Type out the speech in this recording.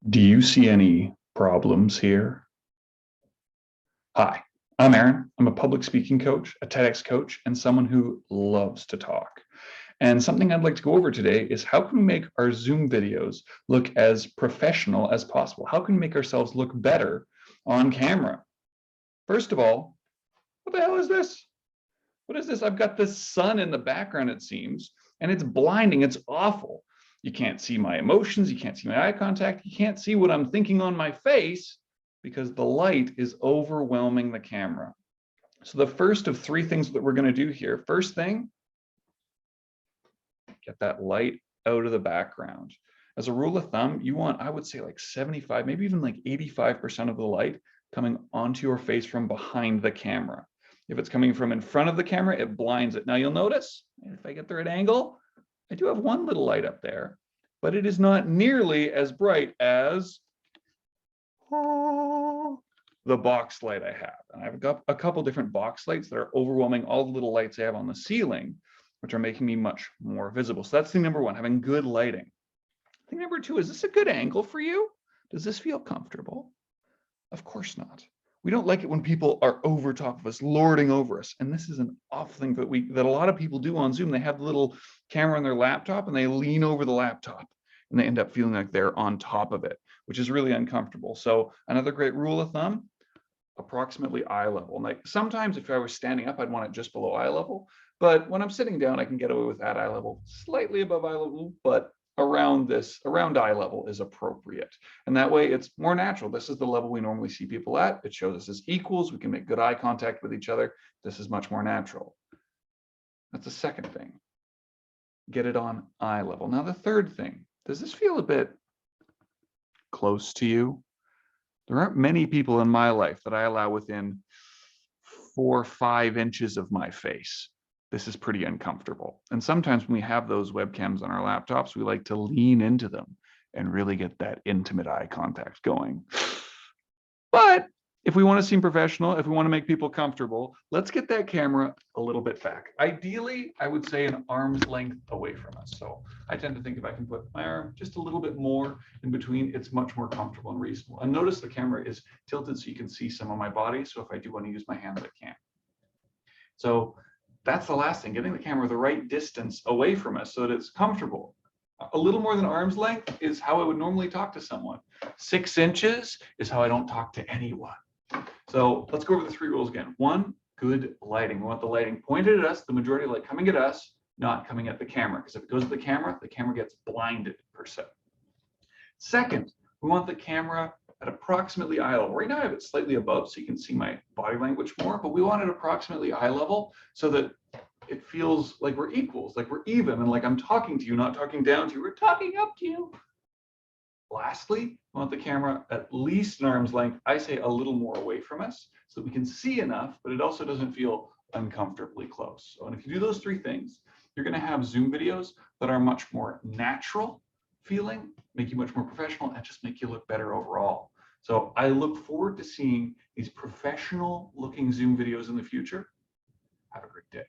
Do you see any problems here? Hi, I'm Aaron. I'm a public speaking coach, a TEDx coach, and someone who loves to talk. And something I'd like to go over today is how can we make our Zoom videos look as professional as possible? How can we make ourselves look better on camera? First of all, what the hell is this? What is this? I've got this sun in the background, it seems, and it's blinding. It's awful. You can't see my emotions. You can't see my eye contact. You can't see what I'm thinking on my face because the light is overwhelming the camera. So the first of three things that we're going to do here. First thing, get that light out of the background. As a rule of thumb, you want, I would say like 75, maybe even like 85% of the light coming onto your face from behind the camera. If it's coming from in front of the camera, it blinds it. Now you'll notice, if I get the right angle, I do have one little light up there, but it is not nearly as bright as the box light I have. And I've got a couple different box lights that are overwhelming all the little lights I have on the ceiling, which are making me much more visible. So that's thing number one, having good lighting. Thing number two, is this a good angle for you? Does this feel comfortable? Of course not. We don't like it when people are over top of us, lording over us. And this is an awful thing that a lot of people do on Zoom. They have the little camera on their laptop and they lean over the laptop and they end up feeling like they're on top of it, which is really uncomfortable. So another great rule of thumb, approximately eye level. Like sometimes if I was standing up, I'd want it just below eye level. But when I'm sitting down, I can get away with at eye level, slightly above eye level, but around eye level is appropriate. And that way it's more natural. This is the level we normally see people at. It shows us as equals. We can make good eye contact with each other. This is much more natural. That's the second thing. Get it on eye level. Now the third thing, does this feel a bit close to you? There aren't many people in my life that I allow within 4 or 5 inches of my face. This is pretty uncomfortable. And sometimes when we have those webcams on our laptops, we like to lean into them and really get that intimate eye contact going. But if we want to seem professional, if we want to make people comfortable, let's get that camera a little bit back. Ideally, I would say an arm's length away from us. So I tend to think if I can put my arm just a little bit more in between, it's much more comfortable and reasonable. And notice the camera is tilted so you can see some of my body. So if I do want to use my hands, I can. So that's the last thing, getting the camera the right distance away from us so that it's comfortable. A little more than arm's length is how I would normally talk to someone. 6 inches is how I don't talk to anyone. So let's go over the 3 rules again. 1, good lighting. We want the lighting pointed at us, the majority of light coming at us, not coming at the camera. Because if it goes at the camera gets blinded per se. Second, we want the camera at approximately eye level. Right now I have it slightly above so you can see my body language more, but we want it approximately eye level so that it feels like we're equals, like we're even, and like I'm talking to you, not talking down to you, we're talking up to you. Lastly, we want the camera at least an arm's length, I say a little more away from us so that we can see enough, but it also doesn't feel uncomfortably close. So, and if you do those 3 things, you're going to have Zoom videos that are much more natural feeling, make you much more professional, and just make you look better overall. So I look forward to seeing these professional looking Zoom videos in the future. Have a great day.